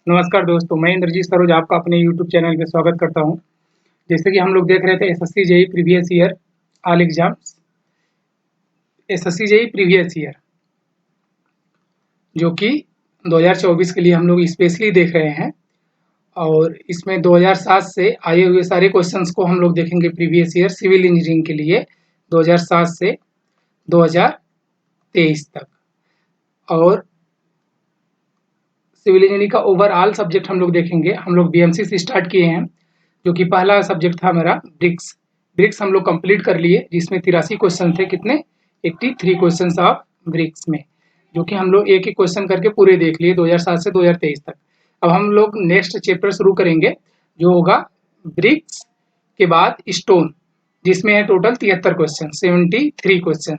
नमस्कार दोस्तों, मैं इंद्रजीत सरोज आपका अपने यूट्यूब चैनल पे स्वागत करता हूं। जैसे कि हम लोग देख रहे थे SSC JEE previous year all exams, SSC JEE previous year जो कि 2024 के लिए हम लोग स्पेशली देख रहे हैं। और इसमें 2007 से आए हुए सारे क्वेश्चंस को हम लोग देखेंगे प्रीवियस ईयर सिविल इंजीनियरिंग के लिए 2007 से 2023 तक। और सिविल इंजीनियरिंग का ओवरऑल सब्जेक्ट हम लोग देखेंगे। हम लोग बीएमसी से स्टार्ट किए हैं, जो कि पहला सब्जेक्ट था मेरा ब्रिक्स। ब्रिक्स हम लोग कंप्लीट कर लिए, जिसमें 83 क्वेश्चन थे। कितने? 83 क्वेश्चन ऑफ ब्रिक्स में, जो कि हम लोग एक एक क्वेश्चन करके पूरे देख लिए 2007 से 2023 तक। अब हम लोग नेक्स्ट चैप्टर शुरू करेंगे, जो होगा ब्रिक्स के बाद स्टोन, जिसमें है टोटल 73 क्वेश्चन, 73 क्वेश्चन।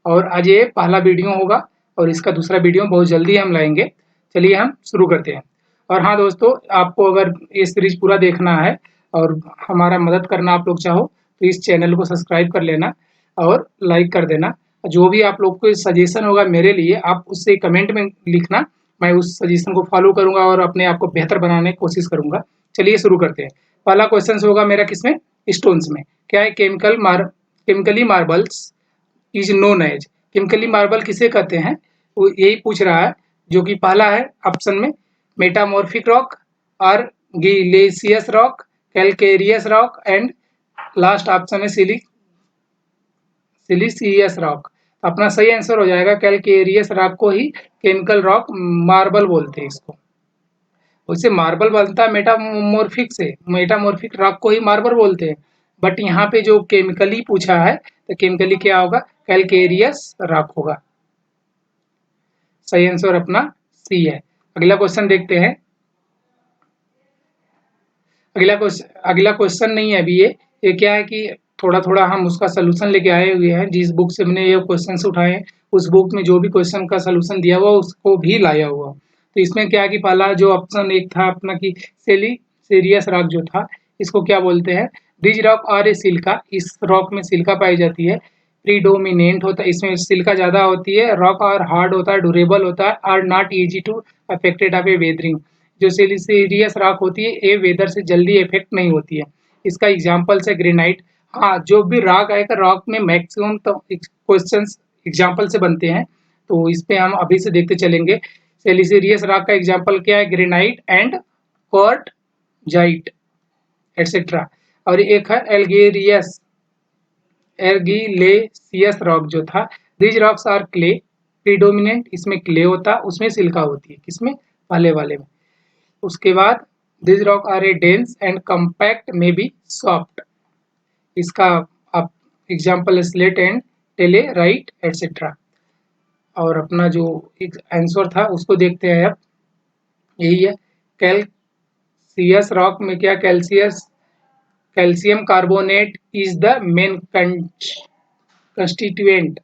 और आज ये पहला वीडियो होगा और इसका दूसरा वीडियो बहुत जल्दी हम लाएंगे। चलिए हम शुरू करते हैं। और हाँ दोस्तों, आपको अगर ये सीरीज पूरा देखना है और हमारा मदद करना आप लोग चाहो तो इस चैनल को सब्सक्राइब कर लेना और लाइक कर देना। जो भी आप लोग को सजेशन होगा मेरे लिए, आप उससे कमेंट में लिखना। मैं उस सजेशन को फॉलो करूंगा और अपने आप को बेहतर बनाने की कोशिश करूंगा। चलिए शुरू करते हैं। पहला क्वेश्चन होगा मेरा किसमें? स्टोन्स में। क्या है? Chemically marbles is known as. Chemically marble किसे कहते हैं, वो यही पूछ रहा है। जो कि पहला है ऑप्शन में मेटामॉर्फिक रॉक, और argillaceous rock, calcareous rock, and last option है सिलिसियस रॉक। अपना सही आंसर हो जाएगा कैलकेरियस रॉक को ही केमिकल रॉक मार्बल बोलते हैं इसको। वैसे मार्बल बनता है मेटामॉर्फिक से, मेटामॉर्फिक रॉक को ही मार्बल बोलते हैं। बट यहाँ पे जो केमिकली पूछा है तो केमिकली क्या होगा? कैलकेरियस रॉक होगा। सही आंसर अपना सी है। अगला क्वेश्चन देखते हैं। अगला क्वेश्चन नहीं है अभी ये क्या है कि थोड़ा थोड़ा हम उसका सोल्यूशन लेके आए हुए हैं। जिस बुक से हमने ये क्वेश्चन उठाए हैं, उस बुक में जो भी क्वेश्चन का सोल्यूशन दिया हुआ उसको भी लाया हुआ। तो इसमें क्या है कि पहला जो ऑप्शन एक था अपना कि सीरियस रॉक जो था, इसको क्या बोलते हैं? दिज रॉक और ए सिल्का। इस रॉक में सिल्का पाई जाती है। प्रीडोमिनेंट होता है, इसमें सिल्का ज्यादा होती है। रॉक और हार्ड होता है, ड्यूरेबल होता है, और not easy to affected of a weathering. जो सिलिसियस रॉक होती है ये वेदर से जल्दी इफेक्ट नहीं होती है। इसका एग्जांपल्स है ग्रेनाइट। हाँ, जो भी रॉक आएगा, रॉक में मैक्सिमम तो क्वेश्चंस एग्जांपल से बनते हैं, तो इस पे हम अभी से देखते चलेंगे। सिलिसियस रॉक का एग्जांपल क्या है? Granite and quartzite etcetera. और एक है एर्गिलेसियस रॉक जो था। These rocks are clay predominant, इसमें क्ले होता, उसमें सिल्का होती है। किसमें? पहले वाले में। उसके बाद this rock are a dense and compact may be soft. इसका आप example slate and laterite etcetera. और अपना जो एक आंसर था उसको देखते हैं अब। यही है कैल्सियस रॉक में क्या? Calcium carbonate is the main constituent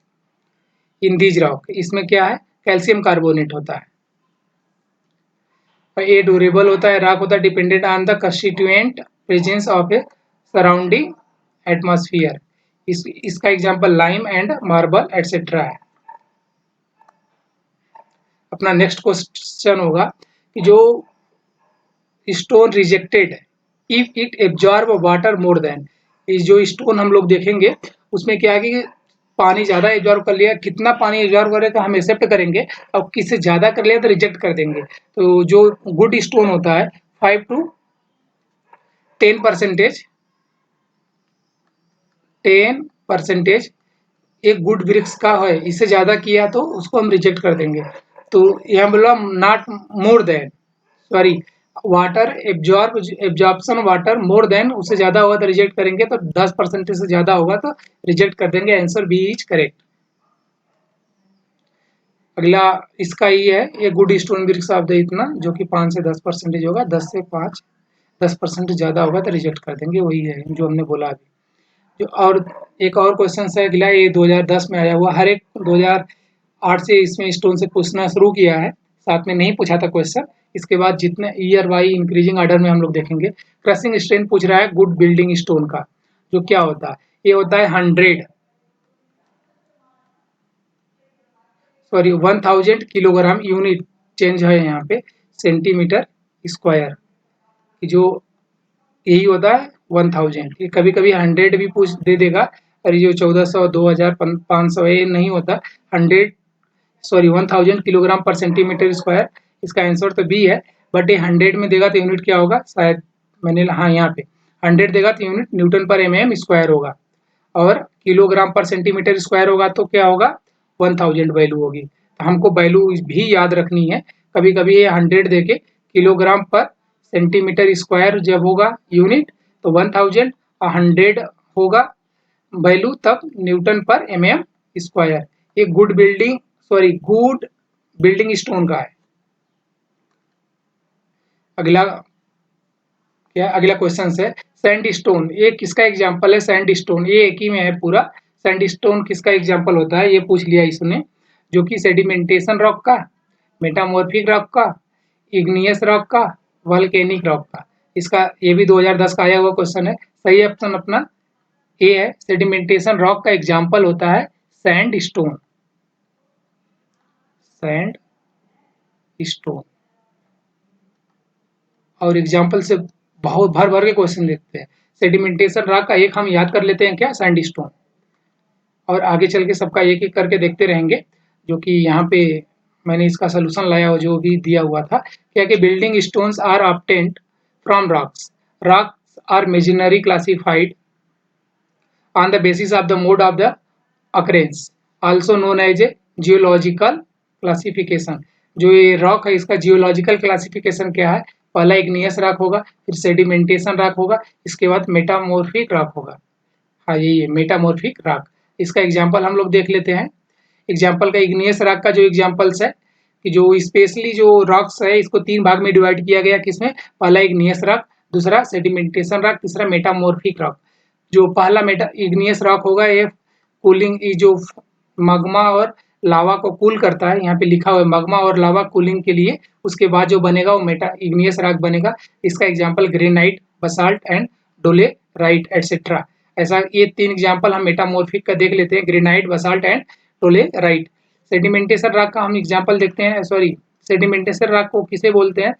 in this rock. इसमें क्या है? कैल्शियम कार्बोनेट होता है। ये ड्यूरेबल होता है, रॉक होता है dependent on the constituent presence of a surrounding atmosphere. इसका example lime and marble etcetera है। अपना नेक्स्ट क्वेश्चन होगा कि जो stone rejected if it absorb water more than. जो स्टोन हम लोग देखेंगे उसमें क्या है कि पानी ज्यादा एब्जॉर्ब कर लिया, कितना पानी एब्जॉर्ब करेगा हम एक्सेप्ट करेंगे, और किससे ज्यादा कर लिया तो रिजेक्ट कर देंगे। तो जो गुड स्टोन होता है 5 to 10%, 10% एक गुड वृक्ष का है, इससे ज्यादा किया तो उसको हम रिजेक्ट कर देंगे। तो यहाँ बोला not more than, sorry, water absorption water more then, उससे ज्यादा होगा तो रिजेक्ट करेंगे। तो 10% से ज्यादा होगा तो रिजेक्ट कर देंगे। Answer B is correct. अगला इसका ही है, ये गुड स्टोन वृक्ष ऑफ द इतना, जो कि 5 से 10% होगा। 10 से 5, 10% ज्यादा होगा तो रिजेक्ट कर देंगे। वही है जो हमने बोला अभी। जो और एक और क्वेश्चन है अगला, ये 2010 में आया हुआ। हर एक 2008 से इसमें स्टोन से पूछना शुरू किया है, साथ में नहीं पूछा था क्वेश्चन। इसके बाद जितने ईयर वाई इंक्रीजिंग ऑर्डर में हम लोग देखेंगे। क्रशिंग स्ट्रेंथ पूछ रहा है गुड बिल्डिंग स्टोन का, जो क्या होता है? ये होता है 1000 किलोग्राम यूनिट, चेंज है यहाँ पे सेंटीमीटर स्क्वायर, जो यही होता है 1000। ये कभी कभी 100 भी पूछ दे देगा, और ये जो 1400 2000 500 ये नहीं होता। 1000 किलोग्राम पर सेंटीमीटर स्क्वायर, इसका आंसर तो बी है। बट ये 100 में देगा तो यूनिट क्या होगा, शायद मैंने हाँ यहाँ पे 100 देगा तो unit Newton per mm square होगा, और किलोग्राम पर सेंटीमीटर स्क्वायर होगा तो क्या होगा 1000 वैल्यू होगी। तो हमको वैल्यू भी याद रखनी है। कभी कभी ये 100 देके किलोग्राम पर सेंटीमीटर स्क्वायर जब होगा यूनिट तो 1000, 100 होगा वैल्यू तब न्यूटन पर mm स्क्वायर। ये गुड बिल्डिंग स्टोन का है। अगला क्वेश्चन है सैंडस्टोन, ये किसका एग्जांपल है। सैंडस्टोन ये एक ही में है पूरा। सैंडस्टोन किसका एग्जांपल होता है ये पूछ लिया इसने, जो कि सेडिमेंटेशन रॉक का, मेटामॉर्फिक रॉक का, इग्नियस रॉक का, वोल्केनिक रॉक का। इसका ये भी 2010 का आया हुआ क्वेश्चन है। सही ऑप्शन अपना ए है। सेडिमेंटेशन रॉक का एग्जांपल होता है सैंडस्टोन। और एग्जाम्पल से बहुत भर भर के क्वेश्चन देखते हैं। सेडिमेंटेशन रॉक का एक हम याद कर लेते हैं क्या, सैंडस्टोन, और आगे चल के सबका एक एक करके देखते रहेंगे। जो कि यहाँ पे मैंने इसका सोल्यूशन लाया हो जो भी दिया हुआ था, क्या कि building stones are obtained from rocks. Rocks are masonry classified on the basis of the mode of the occurrence, also known as a geological classification। जो ये रॉक है इसका जियोलॉजिकल क्लासिफिकेशन क्या है, पहला इग्नियस रॉक होगा, फिर सेडिमेंटेशन रॉक होगा, इसके बाद मेटामॉर्फिक रॉक होगा। हाँ ये मेटामॉर्फिक रॉक, इसका एग्जांपल हम लोग देख लेते हैं। एग्जांपल का इग्नियस रॉक का जो एग्जांपल्स है कि जो स्पेशली जो रॉक्स है इसको 3 भाग में डिवाइड किया गया, किसमें, पहला इग्नियस रॉक, दूसरा सेडिमेंटेशन रॉक, तीसरा मेटामॉर्फिक रॉक। जो पहला इग्नियस रॉक होगा ये कूलिंग, जो मगमा और लावा को कूल करता है, यहाँ पे लिखा हुआ है मगमा और लावा कूलिंग के लिए, उसके बाद जो बनेगा वो इग्नियस रॉक बनेगा। इसका example granite, basalt and डोलेराइट etcetera. ऐसा ये 3 एग्जांपल हम मेटामॉर्फिक का देख लेते हैं, granite, basalt and डोलेराइट। Sedimentation rock का हम एग्जांपल देखते हैं। सेडिमेंटेशन रॉक को किसे बोलते हैं,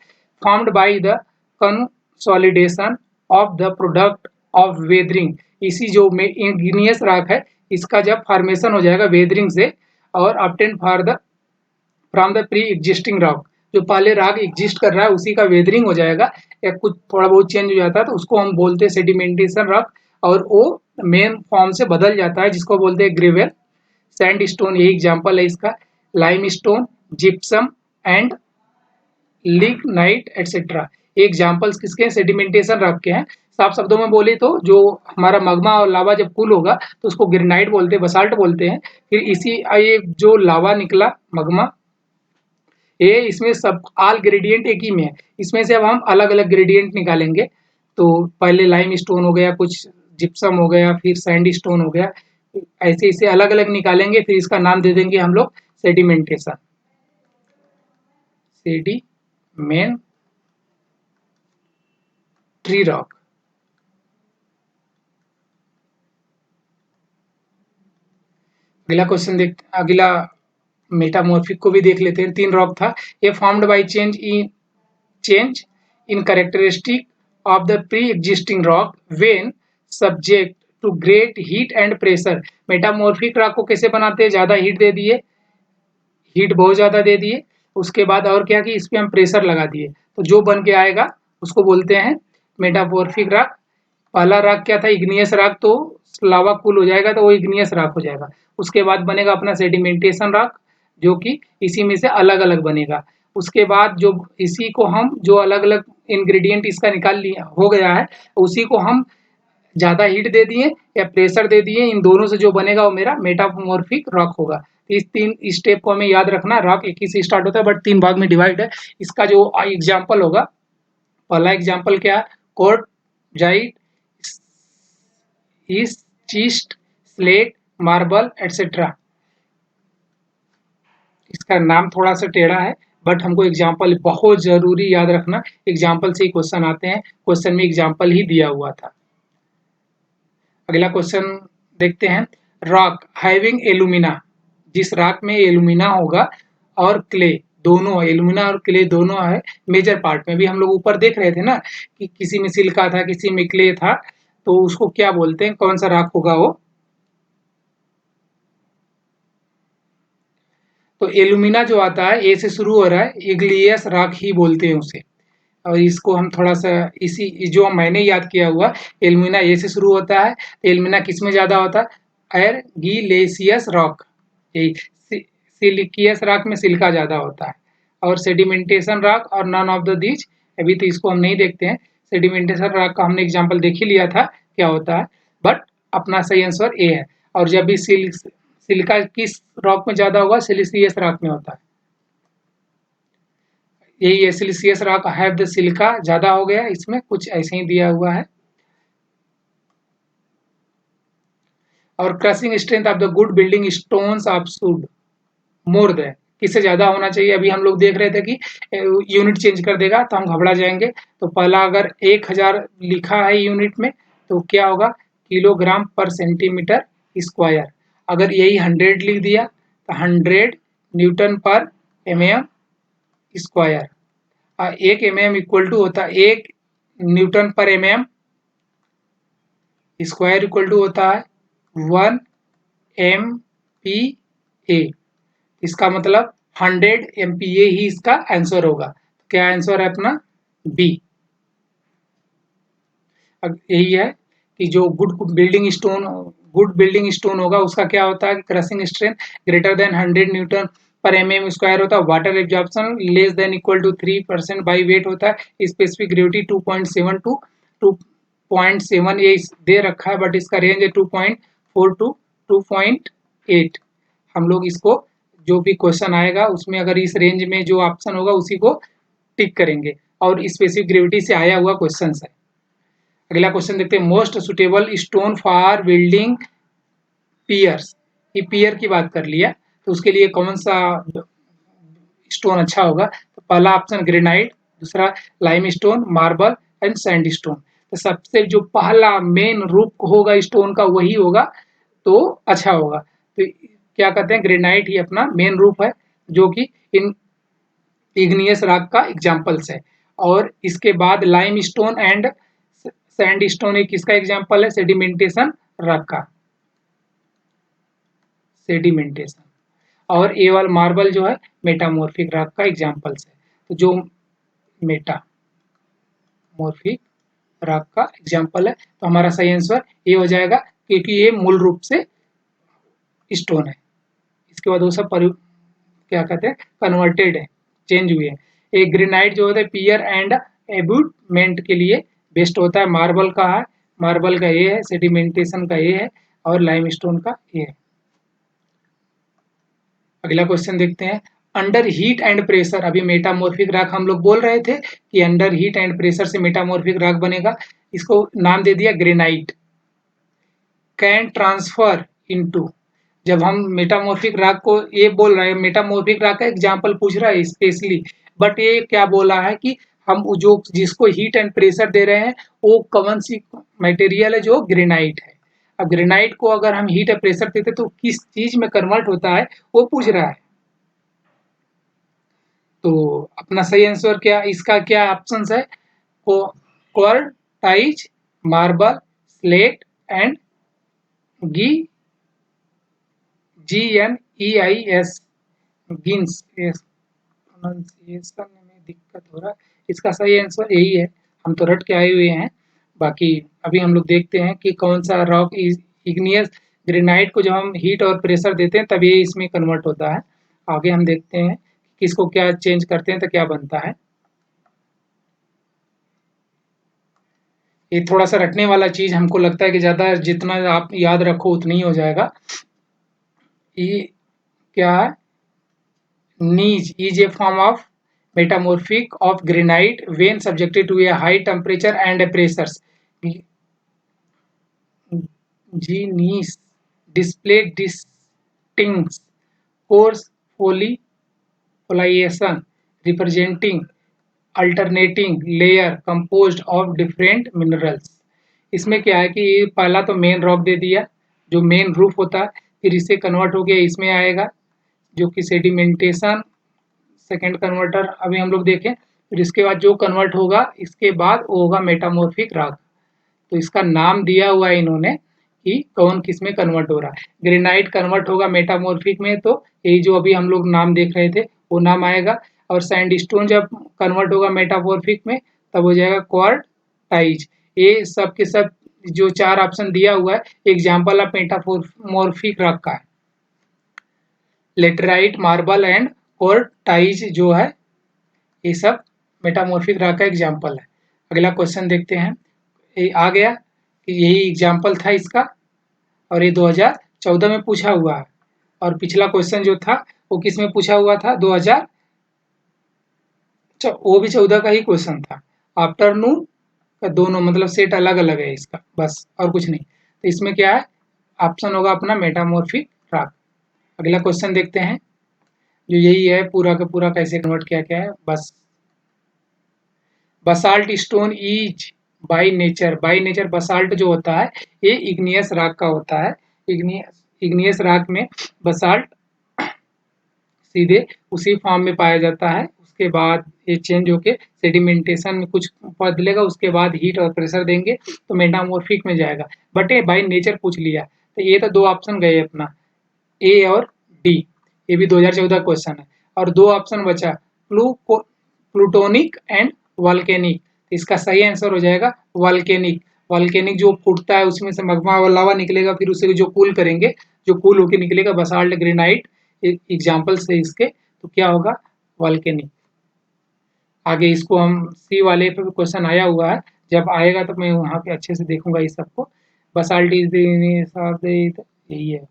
formed by the consolidation of the product of weathering. इसी जो में इग्नियस रॉक है इसका जब फॉर्मेशन हो जाएगा वेदरिंग से, और obtain from the pre existing rock, जो पहले रॉक एग्जिस्ट कर रहा है उसी का वेदरिंग हो जाएगा या कुछ थोड़ा बहुत चेंज हो जाता है तो उसको हम बोलते हैं सेडिमेंटेशन रॉक, और वो मेन फॉर्म से बदल जाता है जिसको बोलते हैं ग्रेवल, सैंडस्टोन यही एग्जांपल है इसका, limestone, gypsum and lignite etcetera. Examples किसके हैं, सेडिमेंटेशन रॉक के हैं। साफ शब्दों में बोले तो जो हमारा मगमा और लावा जब कूल होगा तो उसको ग्रेनाइट बोलते हैं, बसाल्ट बोलते हैं। फिर इसी ये जो लावा निकला मगमा, ये इसमें सब ऑल ग्रेडियंट एक ही में है, इसमें से अब हम अलग अलग ग्रेडियंट निकालेंगे। तो पहले लाइम स्टोन हो गया, कुछ जिप्सम हो गया, फिर सैंड स्टोन हो गया, ऐसे इसे अलग अलग निकालेंगे, फिर इसका नाम दे देंगे हम लोग सेडिमेंटेशन, सेडिमेंट्री रॉक। अगला क्वेश्चन अगला मेटामॉर्फिक को भी देख लेते हैं। 3 रॉक था, ये formed by change in characteristic of the pre existing rock when subject to great heat and pressure. Metamorphic rock को कैसे बनाते हैं, ज्यादा हीट दे दिए, हीट बहुत ज्यादा दे दिए, उसके बाद और क्या कि इस पे हम प्रेशर लगा दिए तो जो बन के आएगा उसको बोलते हैं मेटामॉर्फिक रॉक। पहला रॉक क्या था, इग्नियस रॉक, तो लावा कूल हो जाएगा तो वो इग्नियस रॉक हो जाएगा। उसके बाद बनेगा अपना सेडिमेंटेशन रॉक, जो कि इसी में से अलग अलग बनेगा। उसके बाद जो इसी को हम जो अलग अलग इंग्रेडिएंट इसका निकाल लिया हो गया है, उसी को हम ज़्यादा हीट दे दिए या प्रेशर दे दिए, इन दोनों से जो बनेगा वो मेरा मेटामॉर्फिक रॉक होगा। इस 3 स्टेप को हमें याद रखना। रॉक एक ही से स्टार्ट होता है बट 3 भाग में डिवाइड है। इसका जो एग्जाम्पल होगा, पहला एग्जाम्पल क्या है, कोर्ट जाइट, चीस्ट, स्लेट, मार्बल एटसेट्रा। इसका नाम थोड़ा सा टेढ़ा है बट हमको एग्जाम्पल बहुत जरूरी याद रखना, एग्जाम्पल से ही क्वेश्चन आते हैं, क्वेश्चन में एग्जाम्पल ही दिया हुआ था। अगला क्वेश्चन देखते हैं, रॉक हैविंग एलुमिना, जिस रॉक में एलुमिना होगा और क्ले दोनों एल्यूमिना और क्ले दोनों है मेजर पार्ट में। भी हम लोग ऊपर देख रहे थे ना कि किसी में सिलिका था, किसी में क्ले था, तो उसको क्या बोलते हैं, कौन सा रॉक होगा वो? तो एल्यूमिना जो आता है ए से शुरू हो रहा है, इग्नियस रॉक ही बोलते हैं उसे। और इसको हम थोड़ा सा इसी जो मैंने याद किया हुआ, एल्यूमिना ए से शुरू होता है। एल्यूमिना किस में ज्यादा होता है? एर्गिलेसियस रॉक, सिलिकियस रॉक में सिलिका ज्यादा होता है। और सेडिमेंटेशन रॉक और नन ऑफ द दीज, अभी तो इसको हम नहीं देखते हैं। सेडिमेंटेशन रॉक का हमने एग्जांपल देख ही लिया था क्या होता है, बट अपना सही आंसर ए है। और जब भी सिलिका किस रॉक में ज्यादा होगा? सिलिसियस रॉक में होता है। यही है, siliceous rock have the silica ज्यादा हो गया, इसमें कुछ ऐसे ही दिया हुआ है। और crushing strength of the good building stones of should more than, किससे ज्यादा होना चाहिए? अभी हम लोग देख रहे थे कि यूनिट चेंज कर देगा तो हम घबरा जाएंगे। तो पहला अगर 1000 लिखा है यूनिट में, तो क्या होगा? किलोग्राम पर सेंटीमीटर स्क्वायर। अगर यही 100 लिख दिया तो 100 newton per M square. 1 mm equal to होता है 1 Newton per mm square equal to होता है 1 MPa। इसका मतलब 100 MPa ही इसका आंसर होगा। क्या आंसर है अपना? बी। अब यही है कि जो गुड बिल्डिंग स्टोन होगा उसका क्या होता है? Crushing strength greater than 100 newton per mm square होता है। Water absorption less than equal to 3% by weight होता है। स्पेसिफिक ग्रेविटी 2.7 टू 2.7 ये दे रखा है, बट इसका रेंज है 2.4 टू 2.8। हम लोग इसको जो भी क्वेश्चन आएगा उसमें अगर इस रेंज में जो ऑप्शन होगा उसी को टिक करेंगे, और स्पेसिफिक ग्रेविटी से आया हुआ क्वेश्चन है। अगला क्वेश्चन देखते हैं, most suitable stone for building piers. ये पियर की बात कर लिया, तो उसके लिए कौन सा स्टोन अच्छा होगा? तो पहला ऑप्शन ग्रेनाइट, दूसरा lime stone, marble and sand stone. तो सबसे जो पहला मेन रूप होगा स्टोन का वही होगा तो अच्छा होगा। तो क्या कहते हैं? ग्रेनाइट ही अपना मेन रूप है, जो कि इन इग्नियस रॉक का एग्जाम्पल्स है। और इसके बाद lime stone and sand stone एक किसका एग्जाम्पल है? सेडिमेंटेशन रॉक का, सेडिमेंटेशन। और ए वाला मार्बल जो है मेटामॉर्फिक रॉक का एग्जाम्पल्स है। तो जो मेटामॉर्फिक रॉक का एग्जाम्पल है, तो हमारा सही आंसर ये हो जाएगा, क्योंकि ये मूल रूप से स्टोन है। इसके बाद वो सब क्या कहते हैं? कन्वर्टेड है, चेंज हुए हैं। एक ग्रेनाइट जो होता है पियर एंड एबूटमेंट के लिए बेस्ट होता है। मार्बल का है, मार्बल का ये है, सेडिमेंटेशन का ये है, और लाइमस्टोन का ये है। अगला क्वेश्चन देखते हैं, अंडर हीट एंड प्रेशर। अभी मेटामॉर्फिक रॉक हम लोग बोल रहे थे कि अंडर हीट एंड प्रेशर से मेटामॉर्फिक रॉक बनेगा। इसको नाम दे दिया ग्रेनाइट। कैन ट्रांसफर इनटू, जब हम मेटामॉर्फिक रॉक को ये बोल रहे हैं, मेटामॉर्फिक रॉक का एग्जांपल पूछ रहा है स्पेशली, बट ये क्या बोला है कि हम जो जिसको हीट एंड प्रेशर दे रहे हैं वो कौन सी मटेरियल है? जो ग्रेनाइट है। अब ग्रेनाइट को अगर हम हीट एंड प्रेशर देते तो किस चीज में कन्वर्ट होता है वो पूछ रहा है। तो अपना सही आंसर क्या इसका क्या ऑप्शन है? क्वार्टाइज, मार्बल, स्लेट एंड गी GNEIS, गिन्स। प्रोनाउंसिएशन में दिक्कत हो रहा है, इसका सही आंसर यही है। हम तो रट के आए हुए हैं। बाकी अभी हम लोग देखते हैं कि कौन सा रॉक इग्नियस ग्रेनाइट को जब हम हीट और प्रेशर देते हैं तब ये इसमें कन्वर्ट होता है। आगे हम देखते हैं किसको क्या चेंज करते हैं तो क्या बनता है। ये थोड़ा सा रटने वाला चीज हमको लगता है कि ज्यादा जितना आप याद रखो उतना ही हो जाएगा। ये क्या है? Gneiss is a form of metamorphic of granite when subjected to a high temperature and pressures. Gneiss display distinct coarse foliation representing alternating layer composed of different minerals. इसमें क्या है कि पहला तो मेन रॉक दे दिया जो मेन रूफ होता है, फिर इससे कन्वर्ट हो गया इसमें आएगा जो कि सेकेंड कन्वर्टर अभी हम लोग देखें। फिर इसके बाद जो कन्वर्ट होगा इसके बाद वो होगा मेटामॉर्फिक रॉक। तो इसका नाम दिया हुआ है इन्होंने कि कौन किस में कन्वर्ट हो रहा है। ग्रेनाइट कन्वर्ट होगा मेटामॉर्फिक में, तो यही जो अभी हम लोग नाम देख रहे थे वो नाम आएगा। और सैंडस्टोन जब कन्वर्ट होगा मेटामॉर्फिक में तब हो जाएगा क्वार्टाइज। ये सब के सब जो 4 ऑप्शन दिया हुआ है एग्जाम्पल ऑफ मेटामॉर्फिक रॉक का है। लेटराइट, मार्बल एंड क्वार्टाइज जो है ये सब मेटामॉर्फिक रॉक का एग्जाम्पल है। अगला क्वेश्चन देखते हैं। ये आ गया कि यही एग्जाम्पल था इसका और ये 2014 में पूछा हुआ है। और पिछला क्वेश्चन जो था वो किस में पूछा हुआ था, 2000 वो भी 14 का ही क्वेश्चन था। आफ्टरनून का दोनों मतलब सेट अलग अलग है इसका, बस और कुछ नहीं। तो इसमें क्या है, ऑप्शन होगा अपना मेटामॉर्फिक रॉक। अगला क्वेश्चन देखते हैं जो यही है पूरा का पूरा कैसे कन्वर्ट किया क्या है। बस basalt stone is by nature basalt जो होता है ये इग्नियस रॉक का होता है। इग्नियस रॉक में बसाल्ट सीधे उसी फॉर्म में पाया जाता है। उसके बाद ये चेंज होके सेडिमेंटेशन में कुछ बदलेगा, उसके बाद हीट और प्रेशर देंगे तो मेटामॉर्फिक में जाएगा। बट ये बाय नेचर पूछ लिया तो ये तो 2 ऑप्शन गए अपना ए और डी। ये भी 2014 क्वेश्चन है। और 2 ऑप्शन बचा प्लूटोनिक एंड वॉल्केनिक। इसका सही आंसर हो जाएगा वॉल्केनिक। वॉल्केनिक जो फूटता है उसमें से मगमा और लावा निकलेगा, फिर उसे जो कूल करेंगे, जो कूल होके निकलेगा बसाल्ट ग्रेनाइट एग्जाम्पल से इसके, तो क्या होगा वॉल्केनिक। आगे इसको हम सी वाले पे क्वेश्चन आया हुआ है, जब आएगा तो मैं वहाँ पे अच्छे से देखूंगा इस सबको। बसाल्ट इज यही है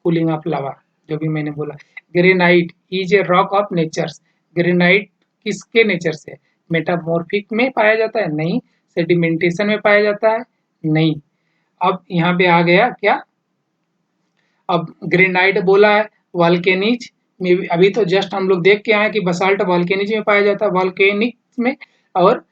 कूलिंग ऑफ लावा जो भी मैंने बोला। Granite is a rock of natures. Granite किसके नेचर से, मेटामॉर्फिक में पाया जाता है नहीं, सेडिमेंटेशन में पाया जाता है नहीं। अब यहाँ पे आ गया क्या, अब ग्रेनाइट बोला है, वॉल्केनिज में अभी तो जस्ट हम लोग देख के आए कि बसाल्ट वॉल्केनिज में पाया जाता है वॉल्केनिक्स में, और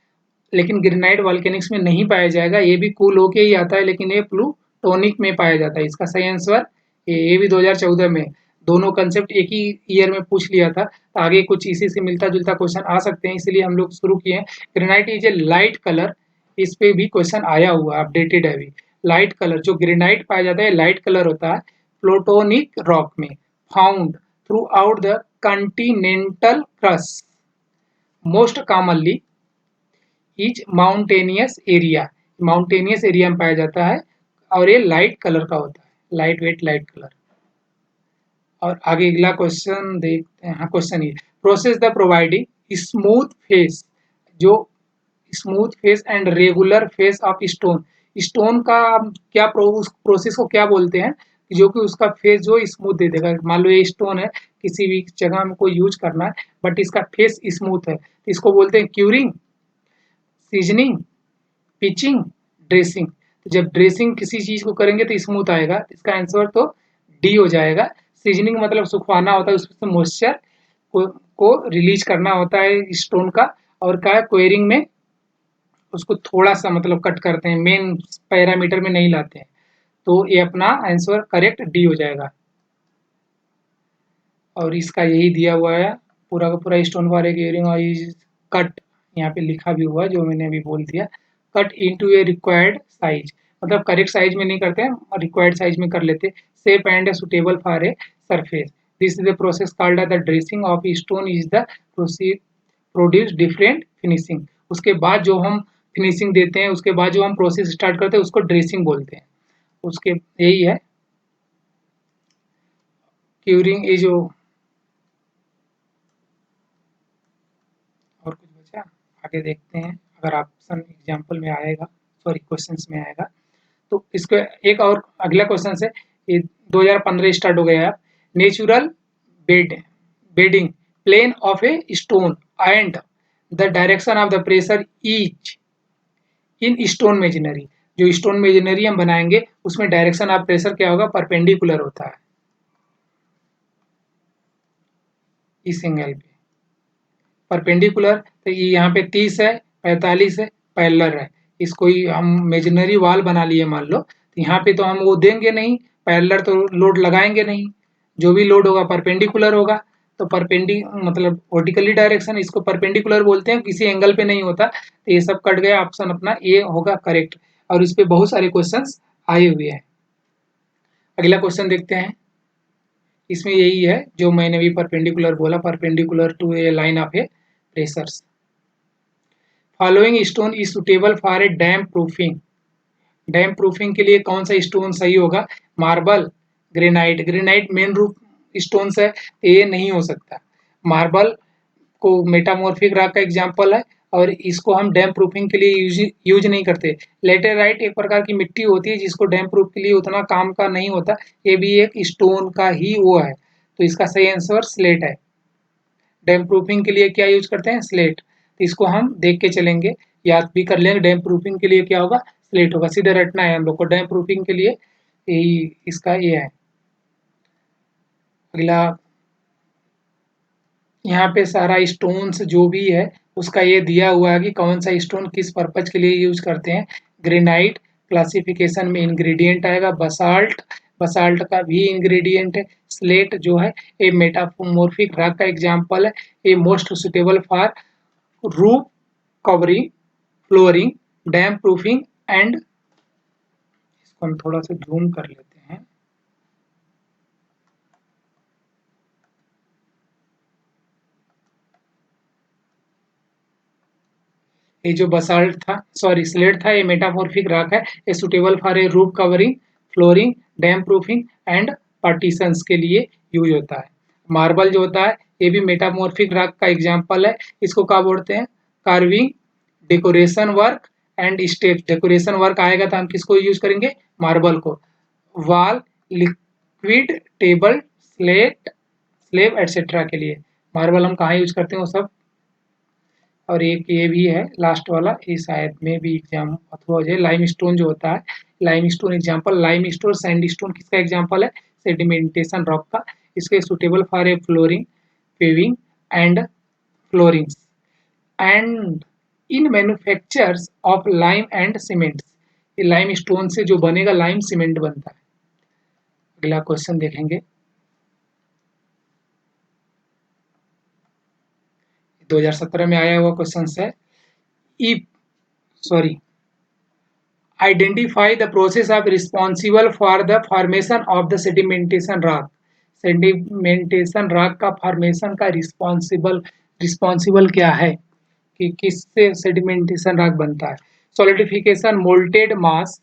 लेकिन ग्रेनाइट वॉल्केनिक्स में नहीं पाया जाएगा, ये भी कूल होके ही आता है, लेकिन ये प्लूटोनिक में पाया जाता है। इसका सही आंसर ये भी 2014 में। दोनों कंसेप्ट एक ही ईयर में पूछ लिया था, तो आगे कुछ इसी से मिलता जुलता क्वेश्चन आ सकते हैं, इसलिए हम लोग शुरू किए हैं। Granite is A light colour, इस पे भी क्वेश्चन आया हुआ है, अपडेटेड है अभी। लाइट कलर जो ग्रेनाइट पाया जाता है लाइट कलर होता है। प्लूटोनिक रॉक में found through out the Continental crust, most commonly is mountainous area में पाया जाता है, और ये लाइट कलर का होता है, लाइट वेट लाइट कलर। और आगे अगला क्वेश्चन देखते हैं। हाँ, क्वेश्चन ये process the providing smooth face, जो smooth face and regular face of stone. Stone का क्या उस प्रोसेस को क्या बोलते हैं, जो कि उसका फेस जो स्मूथ दे देगा। मान लो ये स्टोन है, किसी भी जगह में कोई यूज करना है बट इसका फेस स्मूथ है, तो इसको बोलते हैं क्यूरिंग, सीजनिंग, पिचिंग, ड्रेसिंग। तो जब ड्रेसिंग किसी चीज को करेंगे तो स्मूथ आएगा, इसका आंसर तो डी हो जाएगा। सीजनिंग मतलब सुखवाना होता है, उसमें मॉइस्चर को रिलीज करना होता है स्टोन का। और क्या है, क्वेरिंग में उसको थोड़ा सा मतलब कट करते हैं, मेन पैरामीटर में नहीं लाते हैं। तो ये अपना आंसर करेक्ट डी हो जाएगा। और इसका यही दिया हुआ है पूरा का पूरा स्टोन बार क्वेरिंग कट, यहाँ पे लिखा भी हुआ है जो मैंने अभी बोल दिया। कट इनटू ए रिक्वायर्ड साइज, मतलब करेक्ट साइज में नहीं करते हैं, रिक्वायर्ड साइज में कर लेते। Shape and suitable for a surface, this is the process called the dressing of stone is the produce different finishing. उसके बाद जो हम फिनिशिंग देते हैं, उसके बाद जो हम प्रोसेस स्टार्ट करते हैं उसको ड्रेसिंग बोलते हैं। उसके यही है क्यूरिंग। ये जो और कुछ बचा आगे देखते हैं, अगर ऑप्शन एग्जाम्पल में आएगा, सॉरी क्वेश्चंस में आएगा तो इसको एक और अगला क्वेश्चन से, ये 2015 स्टार्ट हो गया है। Natural bedding plane of a stone and the direction of the pressure is in stone masonry. जो स्टोन मेजनरी हम बनाएंगे उसमें डायरेक्शन ऑफ प्रेशर क्या होगा, परपेंडिकुलर होता है इस एंगल पे परपेंडिकुलर। तो ये यहाँ पे 30 है, 45 है, पैरेलल है। इसको ही हम मेजनरी वाल बना लिए मान लो, तो यहाँ पे तो हम वो देंगे नहीं, पैरेलल तो लोड लगाएंगे नहीं, जो भी लोड होगा परपेंडिकुलर होगा। तो मतलब वर्टिकली डायरेक्शन, इसको परपेंडिकुलर बोलते हैं, किसी एंगल पे नहीं होता। तो ये सब कट गया, ऑप्शन अपना ए होगा करेक्ट। और इस पे बहुत सारे क्वेश्चंस आए हुए हैं। अगला क्वेश्चन देखते हैं। इसमें यही है जो मैंने भी परपेंडिकुलर बोला, perpendicular to a line of a pressures. Following stone is suitable for a damp proofing. Damp proofing के लिए कौन सा स्टोन सही होगा? Marble, granite. ग्रेनाइट मेन रूप स्टोन है, ये नहीं हो सकता। मार्बल को मेटामॉर्फिक रॉक का एग्जांपल है, और इसको हम डैम प्रूफिंग के लिए यूज नहीं करते। लेटेराइट एक प्रकार की मिट्टी होती है जिसको डैम प्रूफ के लिए उतना काम का नहीं होता, ये भी एक स्टोन का ही वो है। तो इसका सही आंसर स्लेट है। डैम प्रूफिंग के लिए क्या यूज करते हैं? स्लेट। तो इसको हम देख के चलेंगे, याद भी कर लेंगे। डैम प्रूफिंग के लिए क्या होगा? स्लेट होगा। सीधे रटना है हम लोग को। डैम प्रूफिंग के लिए यही इसका ये है। अगला, यहाँ पे सारा स्टोन्स जो भी है उसका ये दिया हुआ है कि कौन सा स्टोन किस पर्पज के लिए यूज करते हैं। ग्रेनाइट क्लासिफिकेशन में इंग्रेडिएंट आएगा। बसाल्ट, बसाल्ट का भी इंग्रेडिएंट है। स्लेट जो है ये मेटामॉर्फिक रॉक का एग्जांपल है। ये most suitable for roof covering, flooring, dam proofing and, इसको हम थोड़ा सा जूम कर लेते हैं। ये जो बसाल्ट था, सॉरी स्लेट था, ये मेटामॉर्फिक रॉक है। ये suitable for A roof covering, flooring, dam proofing and partitions के लिए यूज होता है। मार्बल जो होता है ये भी मेटामॉर्फिक रॉक का एग्जांपल है। इसको क्या बोलते हैं? Carving, decoration work and steps. Decoration work आएगा तो हम किसको यूज करेंगे? मार्बल को। Wall, liquid, table, slate, slab etcetera के लिए मार्बल हम कहाँ यूज करते हैं वो सब। और एक ये भी है लास्ट वाला, ये शायद में भी एग्जाम अथवा हो जाए। लाइम स्टोन जो होता है, lime stone example, lime stone sand stone किसका एग्जाम्पल है? सेडिमेंटेशन रॉक का। इसके suitable for a flooring, paving and floorings and in manufactures of lime and cement. ये लाइम स्टोन से जो बनेगा लाइम सीमेंट बनता है। अगला क्वेश्चन देखेंगे। 2017 में आया हुआ क्वेश्चन है। If sorry identify the process of responsible for the formation of the sedimentation rock। sedimentation rock का फॉर्मेशन का रिस्पॉन्सिबल क्या है कि किससे सेडिमेंटेशन रॉक बनता है? सॉलिडिफिकेशन मोल्टेड मास,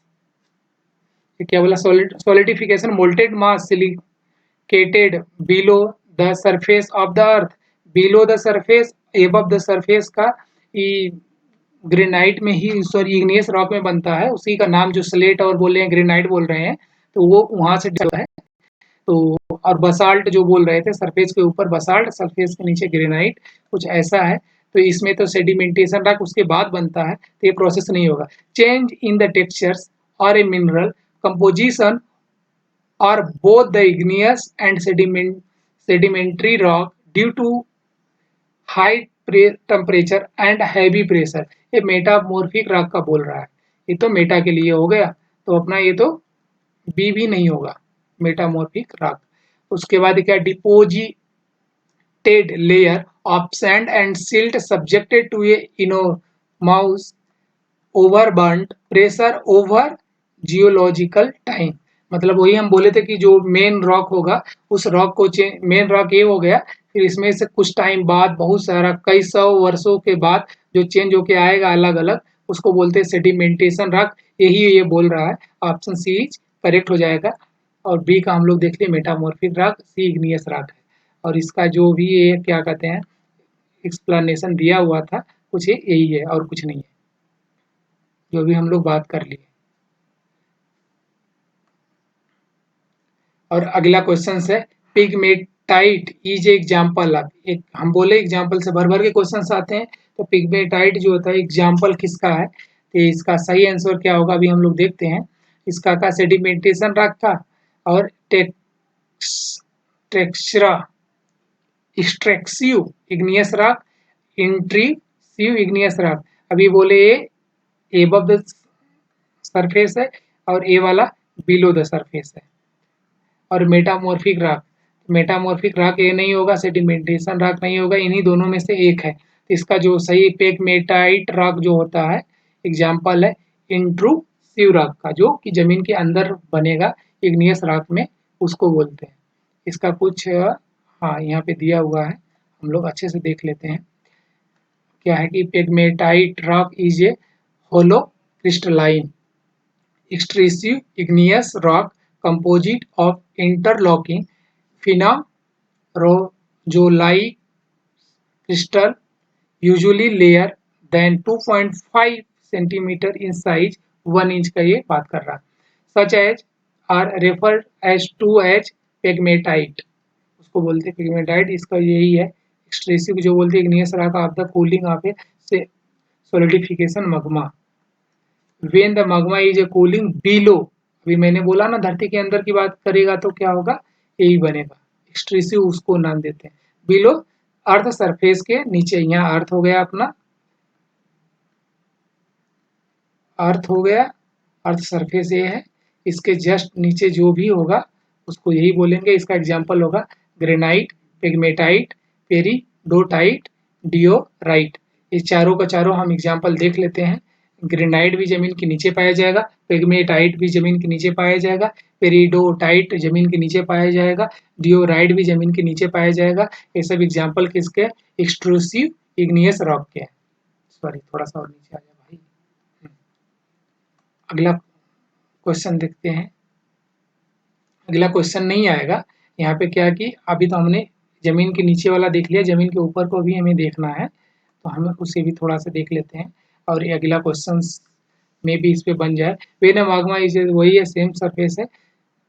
क्या बोला? Solidification molted mass silicated below the surface of the earth, below the surface, above the surface का ग्रेनाइट में ही, सॉरी इग्नियस रॉक में बनता है। उसी का नाम जो स्लेट और बोल रहे हैं ग्रेनाइट बोल रहे हैं, तो वो वहां से है। तो और बसाल्ट जो बोल रहे थे, सरफेस के ऊपर बसाल्ट, सरफेस के नीचे ग्रेनाइट, कुछ ऐसा है। तो इसमें तो सेडिमेंटेशन रॉक उसके बाद बनता है, तो ये प्रोसेस नहीं होगा। चेंज इन द टेक्सचर्स और ए मिनरल कंपोजिशन और both the igneous and sedimentary rock due to high temperature and heavy pressure. ये मेटामॉर्फिक रॉक का बोल रहा है। ये तो मेटा के लिए हो गया, तो अपना ये तो बी भी नहीं होगा, मेटामॉर्फिक रॉक। उसके बाद क्या? Deposited layer of sand and silt subjected to a enormous overburden pressure over geological time. मतलब वही हम बोले थे कि जो मेन रॉक होगा उस रॉक को मेन रॉक ये हो गया, फिर इसमें से कुछ टाइम बाद, बहुत सारा कई सौ वर्षों के बाद जो चेंज होके आएगा अलग अलग, उसको बोलते हैं सेडिमेंटेशन रॉक। यही ये बोल रहा है। ऑप्शन सी करेक्ट हो जाएगा। और बी का हम लोग देख लिए मेटामॉर्फिक रॉक, सी इग्नियस रॉक है। और इसका जो भी ये क्या कहते हैं एक्सप्लेनेशन दिया हुआ था, कुछ यही है और कुछ नहीं है, जो भी हम लोग बात कर लिए। और अगला क्वेश्चन है पिगमेटाइट इज एग्जाम्पल ऑफ। एक हम बोले एग्जाम्पल से भर भर के क्वेश्चन आते हैं, तो पिगमेटाइट जो होता है एग्जाम्पल किसका है? तो इसका सही आंसर क्या होगा अभी हम लोग देखते हैं। इसका का सेडिमेंटेशन रॉक का और टेक्सचरा एक्सट्रैक्सिव इग्नियस रॉक, इंट्रीसिव इग्नियस रॉक। अभी बोले ए एबव द सरफेस है और ए वाला बिलो द सरफेस है। और मेटामॉर्फिक रॉक, मेटामॉर्फिक रॉक ये नहीं होगा, सेडिमेंटेशन रॉक नहीं होगा, इन्हीं दोनों में से एक है। तो इसका जो सही पेगमेटाइट रॉक जो होता है एग्जाम्पल है इंट्रूसिव रॉक का, जो कि जमीन के अंदर बनेगा इग्नियस रॉक में, उसको बोलते हैं। इसका कुछ हाँ यहाँ पे दिया हुआ है, हम लोग अच्छे से देख लेते हैं। क्या है कि pegmatite rock is a holocrystalline extrusive igneous rock composite of interlocking phenomorrhozoic crystal usually layer than 2.5 centimeter in size, 1 inch का ये बात कर रहा है। such as are referred as to as pegmatite, उसको बोलते हैं pegmatite। इसका यही है एक्सट्रेसिव जो बोलते हैं igneous rock of the cooling of a solidification magma when the magma is a cooling below। अभी मैंने बोला ना धरती के अंदर की बात करेगा तो क्या होगा, यही बनेगा एक्सट्रेसिव, उसको नाम देते हैं। बिलो अर्थ सरफेस के नीचे, यहाँ अर्थ हो गया अपना, अर्थ हो गया, अर्थ सरफेस ये है, इसके जस्ट नीचे जो भी होगा उसको यही बोलेंगे। इसका एग्जाम्पल होगा ग्रेनाइट, पेगमेटाइट, पेरिडोटाइट, डियोराइट। ये चारों का चारों हम एग्जाम्पल देख लेते हैं। ग्रेनाइट भी जमीन के नीचे पाया जाएगा, पेगमेटाइट भी जमीन के नीचे पाया जाएगा, पेरिडोटाइट जमीन के नीचे पाया जाएगा, डियोराइट भी जमीन के नीचे पाया जाएगा। ये सब एग्जाम्पल किसके, एक्सट्रूसिव इग्नियस रॉक के। सॉरी थोड़ा सा और नीचे आ जाए भाई। अगला क्वेश्चन देखते हैं। अगला क्वेश्चन नहीं आएगा यहाँ पे, क्या कि अभी तो हमने जमीन के नीचे वाला देख लिया, जमीन के ऊपर को भी हमें देखना है, तो हम उसे भी थोड़ा सा देख लेते हैं और ये अगला क्वेश्चन में भी इस पे बन जाए। वेन माग्मा इज, वही है सेम सरफेस है,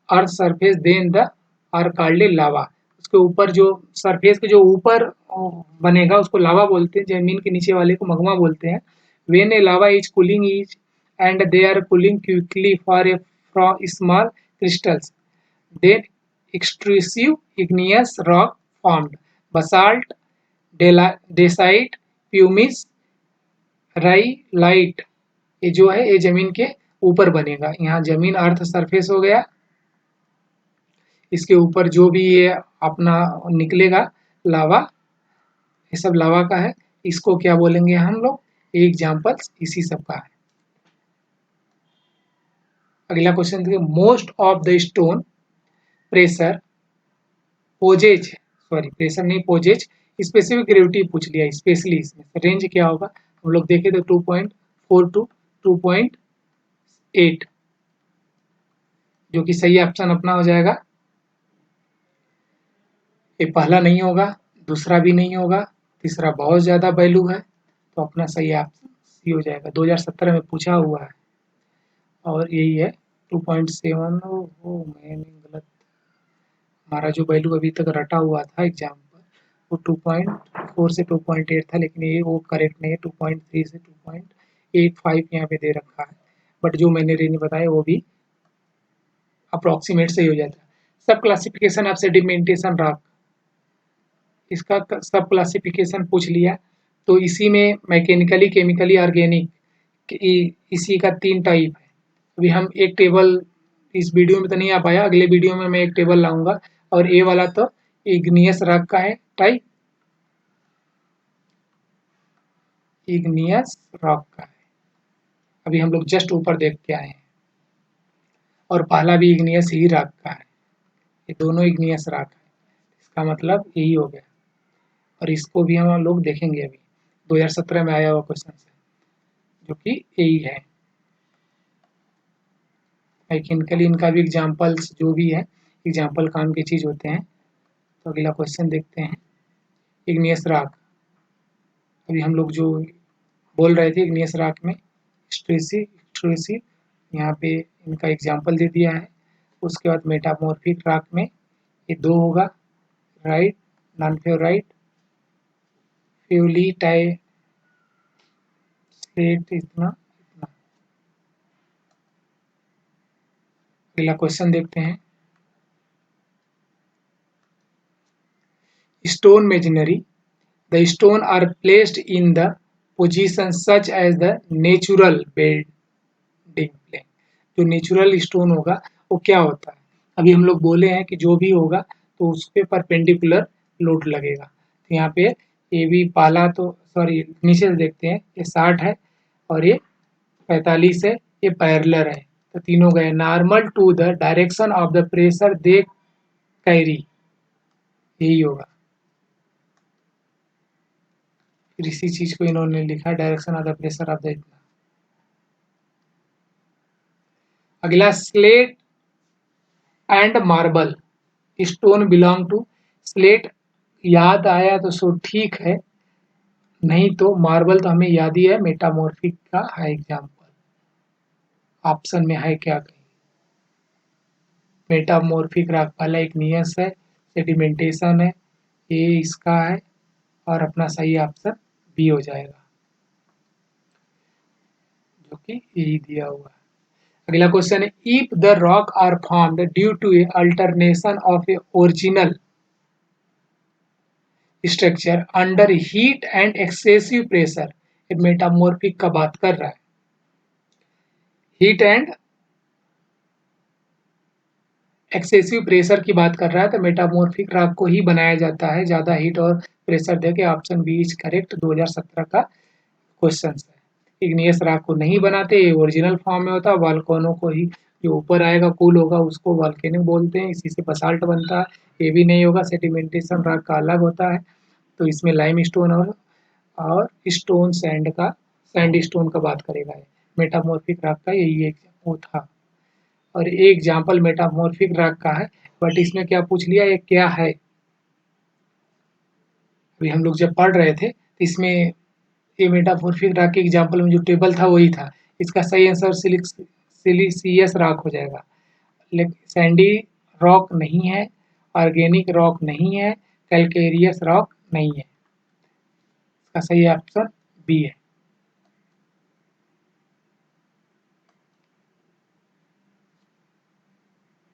earth surface then the are called lava. उसके ऊपर जो सरफेस के जो ऊपर बनेगा उसको लावा बोलते हैं, जमीन के नीचे वाले को मगमा बोलते हैं। When a lava is cooling is and they are cooling quickly for a from small crystals, then extrusive igneous rock formed basalt, dacite, pumice, rhyolite। ये जो है ये जमीन के ऊपर बनेगा। यहाँ जमीन अर्थ सरफेस हो गया, इसके ऊपर जो भी ये अपना निकलेगा लावा, ये सब लावा का है, इसको क्या बोलेंगे हम लोग, एग्जाम्पल्स इसी सब का है। अगला क्वेश्चन देखिए, most of the stone pressure poses, sorry pressure नहीं पोजेज, स्पेसिफिक ग्रेविटी पूछ लिया, स्पेशली इसमें रेंज क्या होगा हम लोग देखें तो 2.4 टू 2.8, जो कि सही ऑप्शन अपना हो जाएगा। ये पहला नहीं होगा, दूसरा भी नहीं होगा, तीसरा बहुत ज़्यादा वैल्यू है, तो अपना सही ऑप्शन सी हो जाएगा। 2017 में पूछा हुआ है और यही है 2.7। वो मैंने गलत, हमारा जो वैल्यू अभी तक रटा हुआ था एग्जाम पर वो 2.4 से 2.8 था, लेकिन ये वो करेक्ट नहीं है, 2.3 से 2.85 यहाँ पे दे रखा है, बट जो मैंने रेंज बताया वो भी अप्रॉक्सीमेट सही हो जाता है। सब क्लासिफिकेशन ऑफ सेडिमेंटेशन रॉक, इसका सब क्लासिफिकेशन पूछ लिया, तो इसी में मैकेनिकली, केमिकली, ऑर्गेनिक, इसी का 3 टाइप है। अभी हम एक टेबल इस वीडियो में तो नहीं आ पाया, अगले वीडियो में मैं एक टेबल लाऊंगा, और ये वाला तो इग्नियस रॉक का है टाइप, इग्नियस रॉक का है। अभी हम लोग जस्ट ऊपर देख के आए हैं, और पहला भी इग्नियस ही रॉक का है, ये दोनों इग्नियस रॉक है, इसका मतलब यही हो गया। और इसको भी हम लोग देखेंगे अभी 2017 में आया हुआ क्वेश्चन से, जो कि यही है। मैकेनिकली इनका भी एग्जाम्पल्स जो भी है, एग्जाम्पल काम की चीज़ होते हैं। तो अगला क्वेश्चन देखते हैं, इग्नियस रॉक। अभी हम लोग जो बोल रहे थे इग्नियस रॉक में एक्सट्रूसिव, यहाँ पे इनका एग्जाम्पल दे दिया है। उसके बाद मेटामॉर्फिक रॉक में ये 2 होगा, राइट, नॉन फेवराइट, फ्यूलिटाइट, इतना। अगला क्वेश्चन देखते हैं, stone masonry, the stone are placed in the position such as the natural bedding plane. जो नेचुरल स्टोन होगा वो क्या होता है, अभी हम लोग बोले हैं कि जो भी होगा तो उस पे परपेंडिकुलर लोड लगेगा। तो यहाँ पे ये भी पहला तो सॉरी नीचे से देखते हैं, ये 60 है और ये 45 है, ये पैरेलल है, तो तीनों गए। Normal to the direction of the pressure they carry, यही होगा। फिर इसी चीज को इन्होंने लिखा direction of the pressure of the इतना। अगला slate and marble stone belong to. Slate याद आया तो सो ठीक है, नहीं तो मार्बल तो हमें याद ही है, मेटामॉर्फिक का है एग्जाम्पल। ऑप्शन में है क्या कहीं? मेटामॉर्फिक रॉक पहला igneous है, सेडिमेंटेशन है, ये इसका है और अपना सही ऑप्शन बी हो जाएगा, जो कि यही दिया हुआ है। अगला क्वेश्चन है, if the rock are formed due to a alternation of a original structure under heat and excessive pressure, ये मेटामॉर्फिक का बात कर रहा है। हीट एंड एक्सेसिव प्रेशर की बात कर रहा है, तो मेटामॉर्फिक रॉक को ही बनाया जाता है ज्यादा हीट और प्रेशर देके। ऑप्शन बी इज करेक्ट, 2017 का क्वेश्चन है। इग्नियस रॉक को नहीं बनाते, ये ओरिजिनल फॉर्म में होता है। वॉल्केनो को ही, जो ऊपर आएगा कूल होगा उसको वॉल्केनिक बोलते हैं, इसी से बसाल्ट बनता है। ये भी नहीं होगा, सेडिमेंटेशन रॉक का अलग होता है। तो इसमें लाइम स्टोन और स्टोन सैंड का, सैंड स्टोन का बात करेगा। मेटामॉर्फिक रॉक का यही एक वो था। और एक एग्जाम्पल मेटामॉर्फिक रॉक का है, बट इसमें क्या पूछ लिया, ये क्या है। अभी हम लोग जब पढ़ रहे थे तो इसमें ये मेटामॉर्फिक रॉक के एग्जाम्पल में जो टेबल था वही था। इसका सही आंसर सिलिसियस रॉक हो जाएगा। लेकिन सैंडी रॉक नहीं है, ऑर्गेनिक रॉक नहीं है, कैलकेरियस रॉक नहीं है। इसका सही ऑप्शन बी है।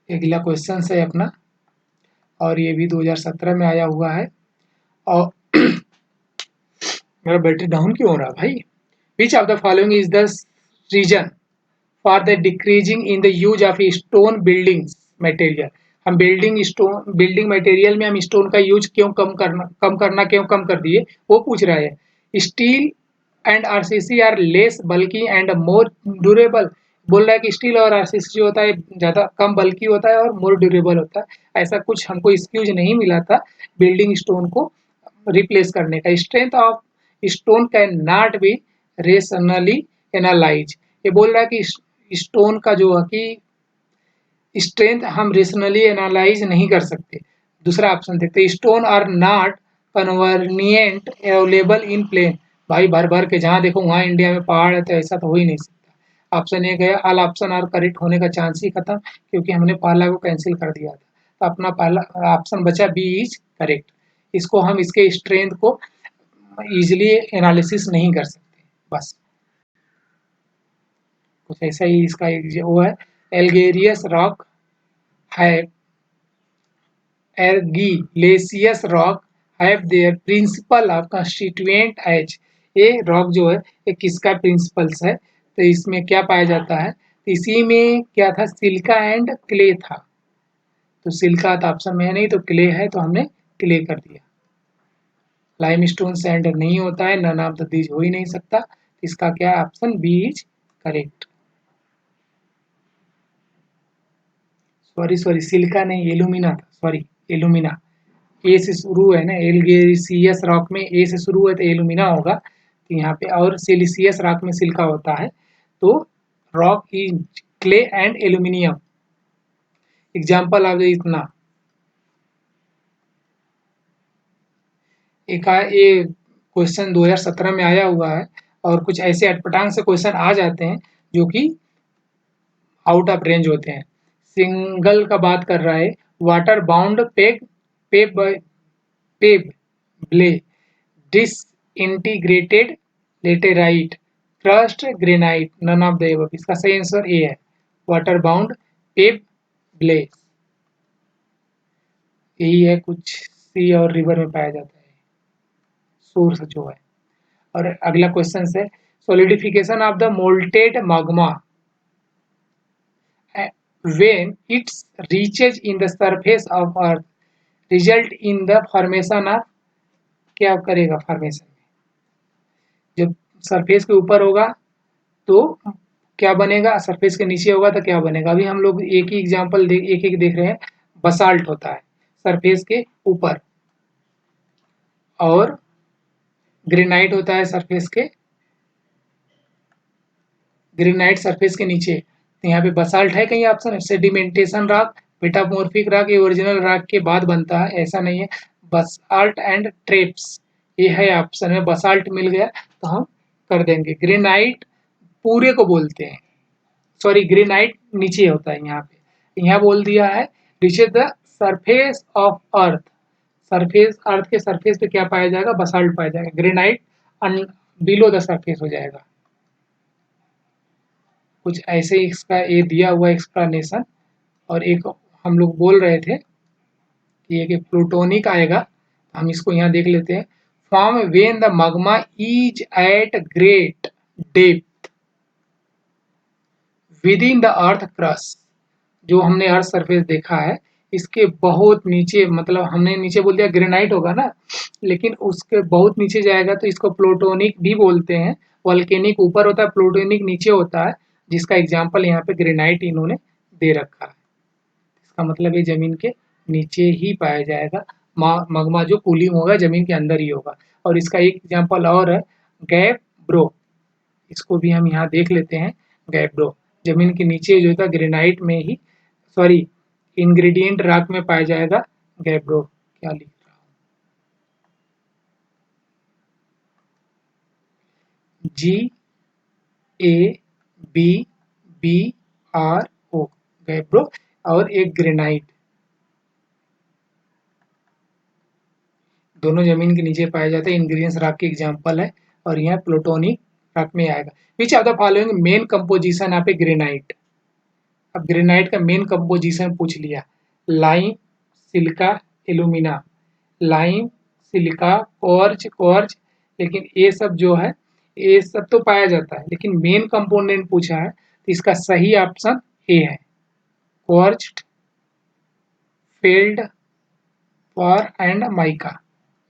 अगला क्वेश्चन है अपना, और ये भी 2017 में आया हुआ है। और मेरा बैटरी डाउन क्यों हो रहा भाई? Which of the following is the reason for the decreasing in the use of stone building material. हम बिल्डिंग मटेरियल में हम स्टोन का यूज क्यों कम करना क्यों कम कर दिए, वो पूछ रहा है। Steel and RCC are less bulky and more durable. बोल रहा है कि स्टील और आरसीसी जो होता है ज्यादा कम बल्कि होता है और मोर ड्यूरेबल होता है। ऐसा कुछ हमको एक्सक्यूज नहीं मिला था बिल्डिंग स्टोन को रिप्लेस करने का। Strength of stone can not be rationally analyse. ये बोल रहा है कि स्टोन का जो है कि स्ट्रेंथ हम रेशनली एनालाइज नहीं कर सकते। दूसरा ऑप्शन देखते, stone are not convenient available in plain. भाई भर भर के जहाँ देखो वहाँ इंडिया में पहाड़ है, तो ऐसा तो हो ही नहीं सकता। ऑप्शन एक है, ऑल ऑप्शन आर करेक्ट होने का चांस ही खत्म, क्योंकि हमने पहला को कैंसिल कर दिया था। तो अपना पहला ऑप्शन बचा बी इज करेक्ट। इसको हम इसके स्ट्रेंथ को इजिली एनालिसिस नहीं कर सकते। बस कुछ ऐसा ही इसका एक वो है। एल्गेरियस रॉक है, argillaceous rock have their principal of constituent as. ये रॉक जो है ये किसका प्रिंसिपल्स है, तो इसमें क्या पाया जाता है, तो इसी में क्या था, सिलिका एंड क्ले था। तो सिलिका तो ऑप्शन में है नहीं, तो क्ले है, तो हमने क्ले कर दिया। लाइमस्टोन सैंड नहीं होता है, नन ऑफ द दीज हो ही नहीं सकता। इसका क्या option B is correct. Sorry silica नहीं, एलुमिना था, सॉरी एलुमिना। ए से शुरू है ना, एल्गेरिसियस रॉक में ए से शुरू है तो एलुमिना होगा। तो यहाँ पे और सिलिसियस रॉक में सिलिका होता है। तो rock is clay and aluminium. Example of इतना एक ये क्वेश्चन 2017 में आया हुआ है, और कुछ ऐसे अटपटांग से क्वेश्चन आ जाते हैं जो कि आउट ऑफ रेंज होते हैं। सिंगल का बात कर रहा है, water bound peg peb pebble disintegrated laterite crust granite, none of the above. इसका सही आंसर ए है, वाटर बाउंड पेब ब्ले। यही है, कुछ सी और रिवर में पाया जाता है सोर्स जो है। और अगला क्वेश्चन है, solidification of the molted magma when it reaches in the surface of earth। Result in the formation of, क्या करेगा फॉर्मेशन में, जब सरफेस के ऊपर होगा तो क्या बनेगा, सरफेस के नीचे होगा तो क्या बनेगा। अभी हम लोग एक ही एग्जांपल एक एक देख रहे हैं। बसाल्ट होता है सरफेस के ऊपर और ग्रेनाइट होता है सरफेस के, ग्रेनाइट सरफेस के नीचे। तो यहाँ पे बसाल्ट है कहीं option, sedimentation rock, metamorphic rock ये ओरिजिनल रॉक के बाद बनता है, ऐसा नहीं है। बसाल्ट एंड ट्रेप्स ये है ऑप्शन में, बसाल्ट मिल गया तो हम कर देंगे। ग्रेनाइट पूरे को बोलते हैं, सॉरी ग्रेनाइट नीचे होता है यहाँ पे, यहाँ बोल दिया है reaches the surface of earth, surface earth के सरफेस पे क्या पाया जाएगा, बसाल्ट पाया जाएगा। ग्रेनाइट बिलो द सरफेस हो जाएगा। कुछ ऐसे ही इसका ये दिया हुआ एक्सप्लेनेशन। और एक हम लोग बोल रहे थे कि एक प्लूटोनिक आएगा, हम इसको यहाँ देख लेते हैं। Form when the magma is at great depth within the earth crust, जो हमने अर्थ सरफेस देखा है इसके बहुत नीचे, मतलब हमने नीचे बोल दिया ग्रेनाइट होगा ना, लेकिन उसके बहुत नीचे जाएगा तो इसको प्लूटोनिक भी बोलते हैं। वॉल्केनिक ऊपर होता है, प्लूटोनिक नीचे होता है, जिसका एग्जाम्पल यहाँ पे ग्रेनाइट इन्होंने दे रखा है। इसका मतलब ये जमीन के नीचे ही पाया जाएगा, मगमा जो कूलिंग होगा जमीन के अंदर ही होगा। और इसका एक एग्जाम्पल और है गैब्रो, इसको भी हम यहाँ देख लेते हैं। गैब्रो जमीन के नीचे जो था ग्रेनाइट में ही, सॉरी इंग्रेडिएंट रॉक में पाया जाएगा गैब्रो। क्या लिख रहा हूँ, GABBRO गैब्रो, और एक ग्रेनाइट, दोनों जमीन के नीचे पाए जाते हैं। इंग्रेडिएंट्स रॉक के एग्जांपल है और यहाँ प्लूटोनिक रॉक में आएगा। विच of the following main composition यहाँ पे ग्रेनाइट, अब ग्रेनाइट का मेन कंपोजिशन पूछ लिया, lime, silica, alumina, lime, silica, quartz, लेकिन ये सब जो है ये सब तो पाया जाता है, लेकिन मेन कंपोनेंट पूछा है तो इसका सही ऑप्शन ए है, क्वार्ज, फेल्ड और एंड माइका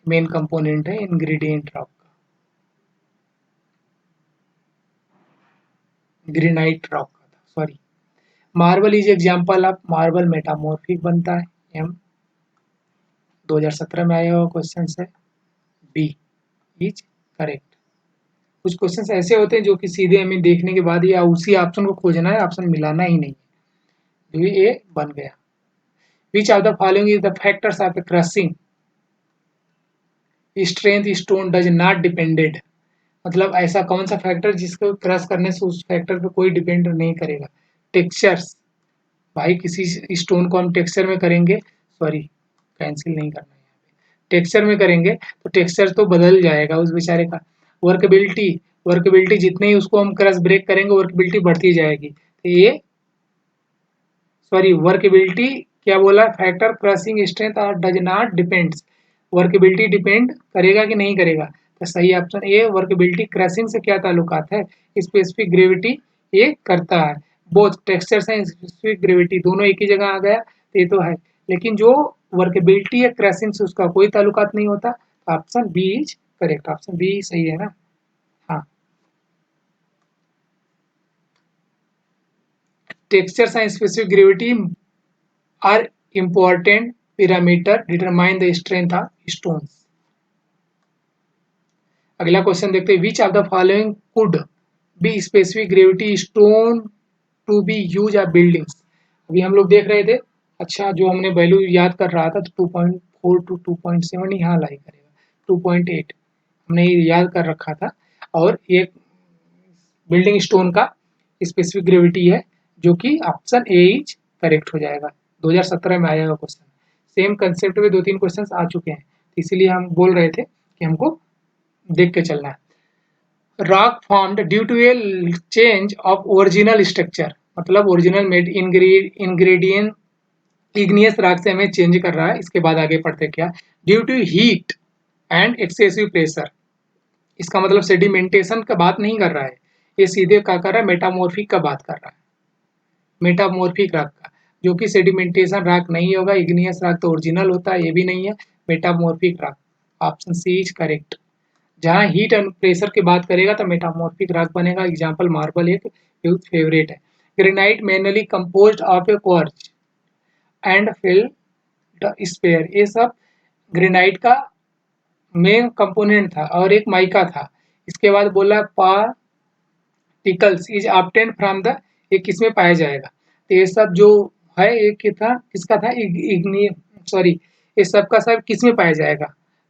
मेन कंपोनेंट है इंग्रेडिएंट रॉक का, ग्रेनाइट रॉक का था, sorry. Marble is example of, marble metamorphic बनता है, एम 2017 में आया हुआ क्वेश्चन है, बी इज करेक्ट। कुछ क्वेश्चंस ऐसे होते हैं जो कि सीधे हमें देखने के बाद या उसी ऑप्शन को खोजना है, ऑप्शन मिलाना ही नहीं है, जो ये बन गया। विच of the following is the factors of crushing strength stone does not depended, मतलब ऐसा कौन सा फैक्टर जिसको क्रश करने से उस फैक्टर पे कोई डिपेंड नहीं करेगा। टेक्सचर्स, भाई किसी स्टोन को हम टेक्सचर में करेंगे, सॉरी कैंसिल नहीं करना है, टेक्सचर में करेंगे तो टेक्सचर तो बदल जाएगा उस बेचारे का। वर्कबिलिटी, वर्कबिलिटी जितने ही उसको हम क्रश ब्रेक करेंगे वर्कबिलिटी बढ़ती जाएगी। तो ये सॉरी वर्कबिलिटी क्या बोला, फैक्टर क्रशिंग स्ट्रेंथ और does not depends, workability depend करेगा कि नहीं करेगा। तो सही ऑप्शन ए, वर्कबिलिटी क्रशिंग से क्या ताल्लुकात है, स्पेसिफिक ग्रेविटी ये करता है। बोथ टेक्सचर से स्पेसिफिक ग्रेविटी दोनों एक ही जगह आ गया तो ये तो है, लेकिन जो वर्कबिलिटी है क्रशिंग से उसका कोई ताल्लुकात नहीं होता। Option B is correct, option B सही है ना। हाँ, texture and specific gravity are important parameter determine the strength of stones। अगला क्वेश्चन देखते हैं, which of the following could be specific gravity stone to be use of buildings. अभी हम लोग देख रहे थे, अच्छा जो हमने वैल्यू याद कर रहा था तो 2.4 टू 2.7 यहाँ लाई करेगा, 2.8 हमने ये याद कर रखा था। और एक बिल्डिंग स्टोन का स्पेसिफिक ग्रेविटी है जो कि ऑप्शन ए इज करेक्ट हो जाएगा। 2017 में आया हुआ क्वेश्चन, सेम कंसेप्ट में 2-3 क्वेश्चंस आ चुके हैं, इसीलिए हम बोल रहे थे कि हमको देख के चलना है। Rock formed due to a change of original structure, मतलब original made ingredient igneous rock से हमें चेंज कर रहा है। इसके बाद आगे पढ़ते क्या, due to heat and excessive pressure, इसका मतलब सेडिमेंटेशन का बात नहीं कर रहा है, ये सीधे क्या कर रहा है, मेटामॉर्फिक का बात कर रहा है, मेटामॉर्फिक रॉक का। जो कि सेडिमेंटेशन रॉक नहीं होगा। इग्नियस रॉक तो ओरिजिनल होता है, ये भी नहीं है। Metamorphic rock, option C is correct. जहाँ हीट एंड प्रेशर की बात करेगा तो मेटामॉर्फिक रॉक बनेगा। एग्जाम्पल मार्बल एक फेवरेट है। Granite manually composed of a quartz and feldspar, ये सब ग्रेनाइट का मेन कंपोनेंट था और एक माइका था। इसके बाद बोला particles is obtained from the, ये किस में पाया जाएगा? तो ये सब जो है एक था किसका था, इग्नी सॉरी, ये सब का सब किस में पाया जाएगा?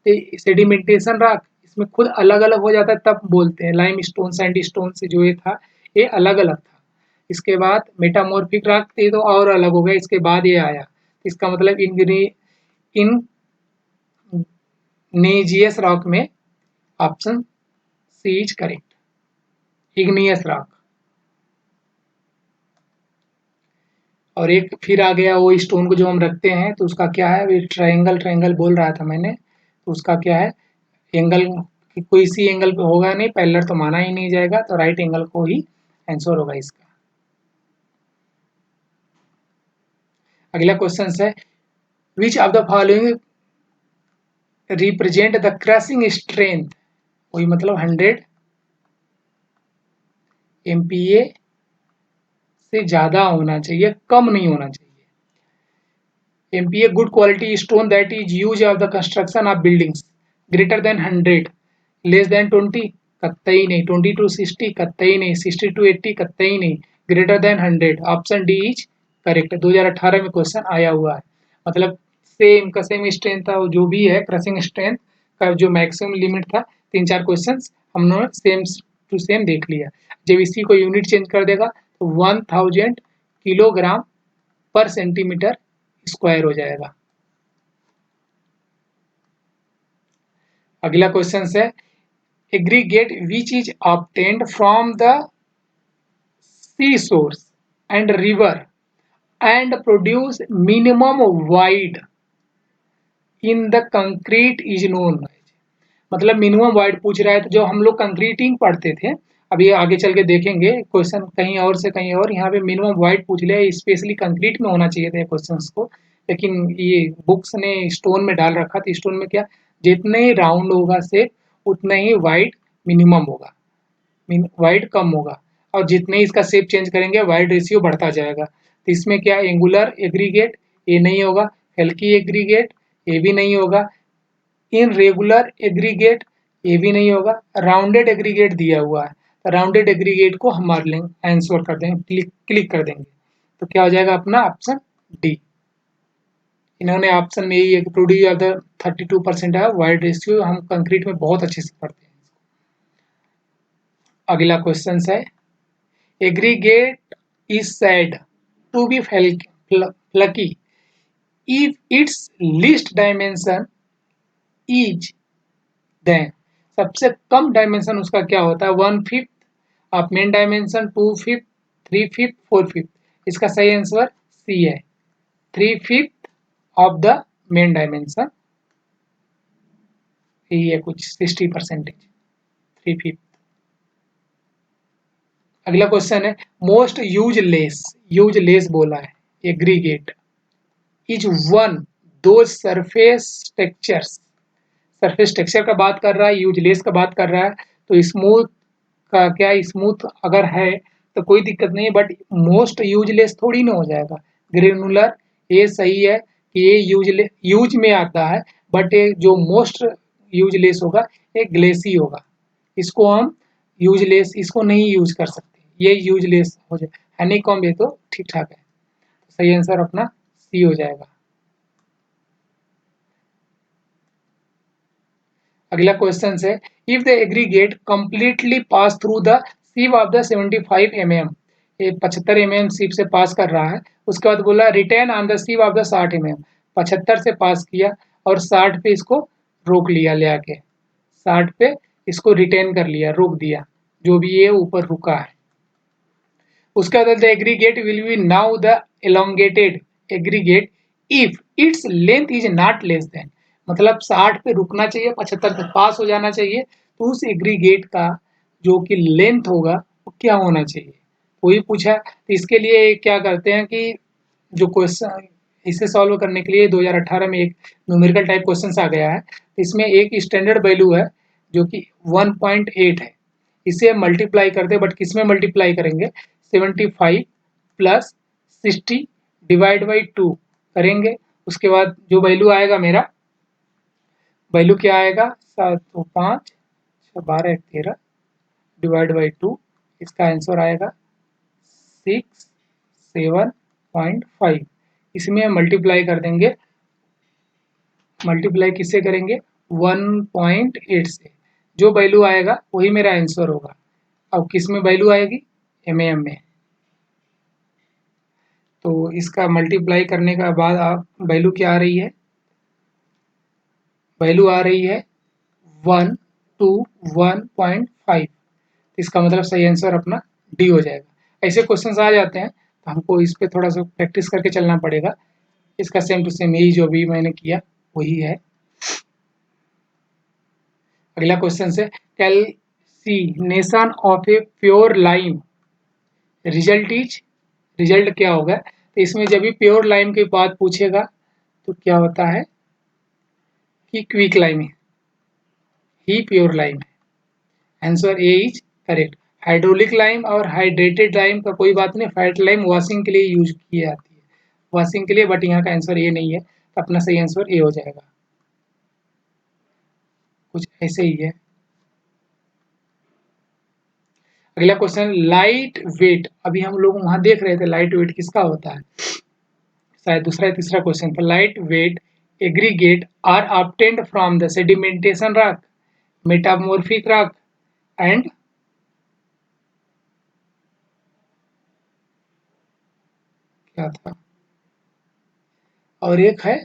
तो सेडिमेंटेशन रॉक इसमें खुद अलग अलग हो जाता है तब बोलते हैं। लाइम स्टोन, सैंडस्टोन से जो ये था ये अलग अलग था। इसके बाद मेटामॉर्फिक रॉक ये तो और अलग हो गया, इसके बाद ये आया। इसका मतलब इन नेजियस रॉक में option C is correct, igneous rock. और एक फिर आ गया वो स्टोन को जो हम रखते हैं तो उसका क्या है, ट्रायंगल ट्रायंगल बोल रहा था मैंने, तो उसका क्या है, एंगल कोई सी एंगल पे होगा नहीं, पैरेलल तो माना ही नहीं जाएगा, तो राइट एंगल को ही आंसर होगा इसका। अगला क्वेश्चन है विच of the following represent the crushing strength, वही मतलब 100 MPa से ज्यादा होना चाहिए, कम नहीं होना चाहिए। MPa good quality stone that is use of the construction of buildings, greater than 100, less than 20 कतई नहीं, 20 to 60 कतई नहीं, 60 to 80 कतई नहीं, greater than 100, option D is correct. 2018 में क्वेश्चन आया हुआ है। मतलब सेम का सेम स्ट्रेंथ था, जो भी है क्रशिंग स्ट्रेंथ का जो मैक्सिमम लिमिट था, 3-4 क्वेश्चन हमने सेम टू सेम देख लिया। जब इसी को यूनिट चेंज कर देगा तो 1000 किलोग्राम पर सेंटीमीटर स्क्वायर हो जाएगा। अगला क्वेश्चन है aggregate which is obtained from the sea source and river and produce minimum void in the concrete is known. मतलब मिनिमम वाइड पूछ रहा है, तो जो हम लोग कंक्रीटिंग पढ़ते थे, अभी आगे चल के देखेंगे क्वेश्चन कहीं और से कहीं और, यहाँ पे मिनिमम वाइड पूछ लिया, स्पेशली कंक्रीट में होना चाहिए था क्वेश्चन को, लेकिन ये बुक्स ने स्टोन में डाल रखा। तो स्टोन में क्या, जितने ही राउंड होगा शेप उतना ही वाइड मिनिमम होगा, वाइड कम होगा, और जितने ही इसका शेप चेंज करेंगे वाइड रेशियो बढ़ता जाएगा। तो इसमें क्या, एंगुलर एग्रीगेट ये नहीं होगा, हल्की एग्रीगेट ये भी नहीं होगा, इन रेगुलर एग्रीगेट ये भी नहीं होगा, राउंडेड एग्रीगेट दिया हुआ है, तो राउंडेड एग्रीगेट को हम मार लेंगे, आंसर कर देंगे, क्लिक कर देंगे, तो क्या हो जाएगा अपना ऑप्शन डी। इन्होंने ऑप्शन में यही है कि प्रोड्यूस ऑफ द 32% है वाइड रेशियो, हम कंक्रीट में बहुत अच्छे से पढ़ते हैं। अगला क्वेश्चन है aggregate is said to be flaky if its least dimension is than, सबसे कम डायमेंशन उसका क्या होता है, 1/5 ऑफ मेन डायमेंशन, 2/5, 3/5, 4/5। इसका सही आंसर सी है, 3/5 ऑफ द मेन डायमेंशन, यही है कुछ 60%, 3/5। अगला क्वेश्चन है मोस्ट यूजलेस बोला है एग्रीगेट इज वन दो सरफेस टेक्सचर का बात कर रहा है, यूजलेस का बात कर रहा है। तो स्मूथ का क्या, स्मूथ अगर है तो कोई दिक्कत नहीं है, बट मोस्ट यूजलेस थोड़ी ना हो जाएगा। ग्रेनुलर ये सही है कि ये यूज में आता है, बट ये जो मोस्ट यूजलेस होगा ये ग्लेसी होगा, इसको हम यूजलेस इसको नहीं यूज कर सकते, ये यूजलेस हो जाए। हनीकॉम्ब ये तो ठीक ठाक है, सही आंसर अपना सी हो जाएगा। अगला क्वेश्चन है if the aggregate completely pass through the sieve of the 75 mm, ये 75 mm सिव से पास कर रहा है, उसके बाद बोला retained on the sieve of the 60 mm, 75 से पास किया और 60 पे इसको रोक लिया, ले आके 60 पे इसको रिटेन कर लिया, रोक दिया, जो भी ये ऊपर रुका है। उसके बाद the aggregate will be now the elongated aggregate if its length is not less than, मतलब 60 पे रुकना चाहिए, 75 पे पास हो जाना चाहिए, तो उस एग्रीगेट का जो कि लेंथ होगा वो क्या होना चाहिए, वही पूछा। तो इसके लिए क्या करते हैं कि जो क्वेश्चन इसे सॉल्व करने के लिए 2018 में एक न्यूमेरिकल टाइप क्वेश्चन आ गया है। इसमें एक स्टैंडर्ड वैल्यू है जो कि 1.8 है। इसे हम मल्टीप्लाई करते हैं, बट किस में मल्टीप्लाई करेंगे? 75 प्लस 60 डिवाइड बाई 2 करेंगे। उसके बाद जो वैल्यू आएगा मेरा, वैल्यू क्या आएगा? 7 तो 5 12 13 डिवाइड बाई 2, इसका आंसर आएगा 67.5। इसमें हम मल्टीप्लाई कर देंगे। मल्टीप्लाई किससे करेंगे? 1.8 से। जो वैल्यू आएगा वही मेरा आंसर होगा। अब किस में वैल्यू आएगी? एमएम में। तो इसका मल्टीप्लाई करने का बाद आप वैल्यू क्या आ रही है? वैल्यू आ रही है 121.5। इसका मतलब सही आंसर अपना डी हो जाएगा। ऐसे क्वेश्चंस आ जाते हैं तो हमको इस पे थोड़ा सा प्रैक्टिस करके चलना पड़ेगा। इसका सेम टू सेम यही जो भी मैंने किया वही है। अगला क्वेश्चन से, calcination of a pure lime result क्या होगा? तो इसमें जब भी प्योर लाइम की बात पूछेगा तो क्या होता है कि क्विक लाइम ही प्योर लाइम है। Answer A is correct. Hydraulic lime और हाइड्रेटेड लाइम का कोई बात नहीं। फैट लाइम वॉशिंग के लिए यूज की जाती है, वॉशिंग के लिए, बट यहाँ का आंसर ए नहीं है, तो अपना सही आंसर ए हो जाएगा। कुछ ऐसे ही है। अगला क्वेश्चन, लाइट वेट। अभी हम लोग वहां देख रहे थे लाइट वेट किसका होता है, शायद दूसरा या तीसरा क्वेश्चन था। Light weight aggregate are obtained from the sedimentation rock, metamorphic rock and क्या था, और एक है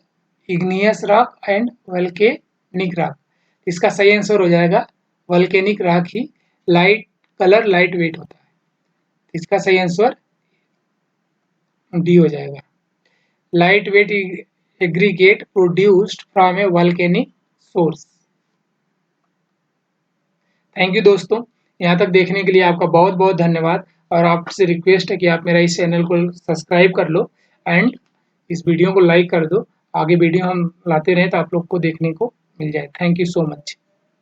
igneous rock and volcanic rock. इसका सही आंसर हो जाएगा वोल्केनिक रॉक ही लाइट कलर लाइट वेट होता है। इसका सही आंसर डी हो जाएगा। Light weight aggregate produced from a volcanic source. Thank you दोस्तों, यहाँ तक देखने के लिए आपका बहुत बहुत धन्यवाद। और आपसे रिक्वेस्ट है कि आप मेरा इस चैनल को सब्सक्राइब कर लो एंड इस वीडियो को लाइक कर दो। आगे वीडियो हम लाते रहें तो आप लोग को देखने को मिल जाए। Thank you so much.